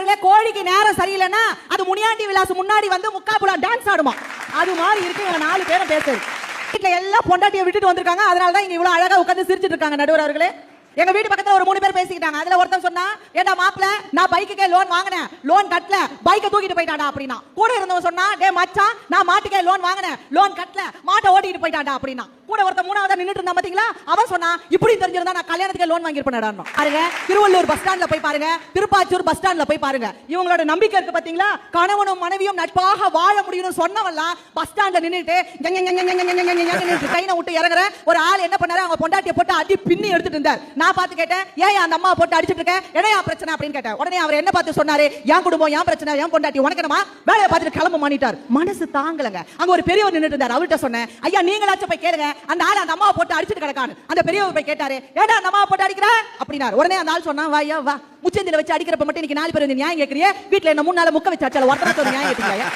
நடுவர்களே, கோழிக்கு நேரம் சரியில்லைன்னா அது முனியாண்டி விலாஸ் முன்னாடி வந்து முக்காப்புலா டான்ஸ் ஆடுமா. அது மாதிரி இருக்கு இவங்க 4 பேரும் பேசுறது. வீட்டுல எல்லாம் பொண்டாட்டியை விட்டுட்டு வந்திருக்காங்க. அதனால தான் இங்க இவ்வளவு அழகா உட்கார்ந்து சிரிச்சிட்டு இருக்காங்க நடுவர் அவர்களே. எங்க வீட்டு பக்கத்துல ஒரு 3 பேர் பேசிக்கிட்டாங்க. அதுல ஒருத்தன் சொன்னா, ஏண்டா மாப்ள, நான் பைக்குக்கே லோன் வாங்கினேன், லோன் கட்டல, பைக்கை தூக்கிட்டு போயிட்டாடா அப்படின்னா. கூட இருந்தவன் சொன்னா, டே மச்சான், நான் மாட்டுக்கே லோன் வாங்கினேன், லோன் கட்டல, மாட்டை ஓட்டிட்டு போயிட்டாடா அப்படின்னா. கூட ஒருத்தன் 3ஆவதா நின்னுட்டு இருந்தா பாத்தீங்களா, அவன் சொன்னா, இப்படி தெரிஞ்சிருந்தா நான் கல்யாணத்துக்கு லோன் வாங்கிருப்பேன்டா. பாருங்க, திருவள்ளூர் பஸ் ஸ்டாண்ட்ல போய் பாருங்க, திருப்பாச்சூர் பஸ் ஸ்டாண்ட்ல போய் பாருங்க. இவங்களோட நம்பிக்கை இருக்கு பாத்தீங்களா, கணவனும் மனைவியும் நட்பாக வாழ முடியும்னு சொன்னவெல்லாம் பஸ் ஸ்டாண்ட்ல நின்னுட்டு கைனை விட்டு இறங்குற ஒரு ஆள் என்ன பண்ணாரு, அவங்க பொண்டாட்டியை போட்டு அடி பின்னி எடுத்துட்டு இருந்தார். நான் பார்த்து கேட்டேன், ஏன் அந்த அம்மா போட்டு அடிச்சிட்டு இருக்க, என்னையா பிரச்சனை அப்படின்னு கேட்டேன். உடனே அவர் என்ன பார்த்து சொன்னாரு, என் குடும்பம் என் பிரச்சனை, என் பொண்டாட்டி உனக்கு என்னமா, வேலையை பார்த்துட்டு கிளம்ப மாட்டார். மனசு தாங்கலங்க. அங்க ஒரு பெரியவர் நின்னுட்டு இருந்தார். அவர்கிட்ட சொன்னேன், ஐயா நீங்களாச்சும் போய் கேளுங்க, அந்த ஆள் அந்த அம்மாவை போட்டு அடிச்சிட்டு கிடக்கான்னு. அந்த பெரியவர் போய் கேட்டாரு, ஏடா அந்த அம்மாவை போட்டு அடிக்கிற அப்படின்னாரு. உடனே அந்த ஆள் சொன்னா, வாயா வா, முச்சந்தில வச்சு அடிக்கிறப்ப மட்டும் இன்னைக்கு 4 பேர் வந்து நியாயம் கேட்கறியே, வீட்டுல என்ன 3 நாள் முக்க வச்சாச்சால ஒருத்தர நியாயம் கேட்கறியா.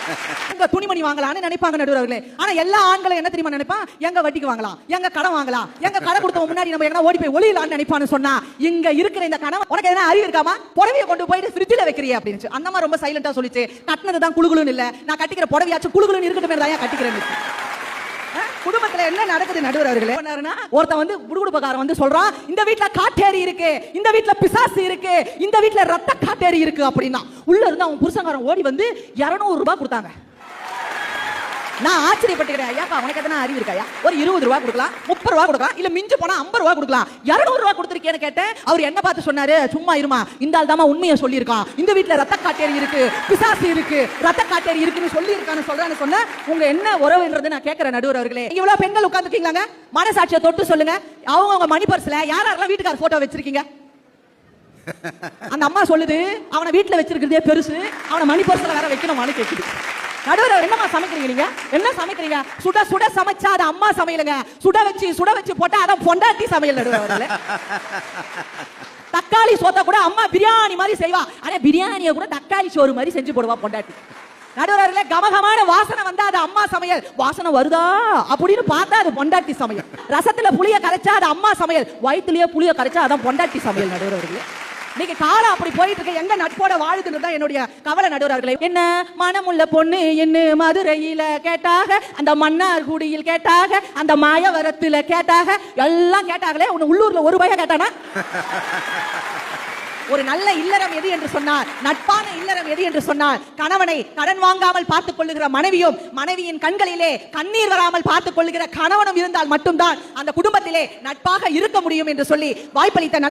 எங்க துணிமணி வாங்கலாம்னு நினைப்பாங்க நடுவர்களே. ஆனா எல்லா ஆண்களும் என்ன தெரியுமா நினைப்பான், எங்க வட்டிக்கு வாங்கலாம், எங்க கடன் வாங்கலாம், எங்க கடை கொடுத்தவங்க முன்னாடி நம்ம எங்க ஓடி போய் ஒளியலாம்னு நினைப்பான்னு சொன்னா, இங்க இருக்கிற இந்த கணவன் உனக்கு எதனா அறிவு இருக்காமா, புடவையை கொண்டு போயிட்டு ஃப்ரிட்ஜில் வைக்கிறியா அப்படின்னு. அந்த மாதிரி ரொம்ப சைலண்டா சொல்லிச்சு, கட்டினது தான் குளுகுளுன்னு இல்ல, நான் கட்டிக்கிற புடவையாச்சும் குளுகுளுன்னு இருக்கட்டுமே தான் கட்டிக்கிறேன். குடும்பத்துல என்ன நடக்குது நடுவர் அவர்களே. ஒருத்தன் வந்து குடுகுடுப்பக்காரன் வந்து சொல்றான், இந்த வீட்டுல காட்டேரி இருக்கு, இந்த வீட்டுல பிசாசு இருக்கு, இந்த வீட்டுல ரத்த காட்டேரி இருக்கு அப்படின்னா, உள்ள இருந்து அவன் புருஷங்காரன் ஓடி வந்து 200 ரூபாய் கொடுத்தாங்க. நான் ஆச்சரியப்பட்டுக்கிறேன், ஐயாப்பா உனக்கு எதனா அறிவு இருக்காயா, ஒரு 20 ரூபாய் கொடுக்கலாம், 30 ரூபாய் கொடுக்கலாம், இல்ல மிஞ்சு போனா 50 ரூபாய் கொடுக்கலாம், 200 ரூபாய் கொடுத்துருக்கேன்னு கேட்டேன். அவர் என்ன பார்த்து சொன்னாரு, சும்மா இருமா, இந்த ஆள் தாமா உண்மையை சொல்லியிருக்கான், இந்த வீட்டுல ரத்த காட்டேரி இருக்கு, பிசாசு இருக்கு, ரத்த காட்டேரி இருக்குன்னு சொல்லியிருக்கான்னு சொல்றான்னு சொன்ன. உங்க என்ன உறவுன்றது நான் கேட்கிறேன் நடுவர் அவர்களே. இவ்வளவு பெண்கள் உட்கார்ந்துருக்கீங்களாங்க, மனசாட்சியை தொட்டு சொல்லுங்க, அவங்க மணி பர்ஸ்ல யாரெல்லாம் வீட்டுக்கார போட்டோ வச்சிருக்கீங்க. அந்த அம்மா சொல்லுது, அவனை வீட்டுல வச்சிருக்கிறதே பெருசு, அவனை மணி பர்ஸ்ல வேற வைக்கணுமான்னு கேட்குது. நடுவர் என்னமா சமைக்கிறீங்க நீங்க, என்ன சமைக்கிறீங்க, சுட சுட சமைச்சா அது அம்மா சமையலுங்க, சுட வச்சு போட்டா அதான் பொண்டாட்டி சமையல். நடுவர் தக்காளி சோத்த கூட அம்மா பிரியாணி மாதிரி செய்வா, ஆனா பிரியாணியை கூட தக்காளி சோறு மாதிரி செஞ்சு போடுவா பொண்டாட்டி. நடுவர்களே, கமகமான வாசனை வந்தா அது அம்மா சமையல், வாசனை வருதா அப்படின்னு பார்த்தா அது பொண்டாட்டி சமையல். ரசத்துல புளிய கரைச்சா அது அம்மா சமையல், வயிற்றுலயே புளிய கரைச்சா அதான் பொண்டாட்டி சமையல். நடுவர்களே, இன்னைக்கு காலம் அப்படி போயிட்டு இருக்க, எங்க நட்போட வாழுதுன்னு தான் என்னுடைய கவலை நடுவர்களே. என்ன மனமுள்ள பொண்ணு என்ன மதுரையில கேட்டாக, அந்த மன்னார்குடியில் கேட்டாக, அந்த மாயவரத்துல கேட்டாக, எல்லாம் கேட்டாங்களே, உன்னை உள்ளூர்ல ஒரு பையன் கேட்டானா? ஒரு நல்ல இல்லறம் எது என்று சொன்னார், நட்பான இல்லறம் எது என்று சொன்னார், கணவனை கடன் வாங்காமல் பார்த்துக் கொள்ளுகிற மனைவியும், மனைவியின் கண்களிலே கண்ணீர் வராமல் பார்த்துக் கொள்ளுகிற கணவனும் இருந்தால் மட்டும்தான் அந்த குடும்பத்திலே நட்பாக இருக்க முடியும் என்று சொல்லி வாய்ப்பளித்த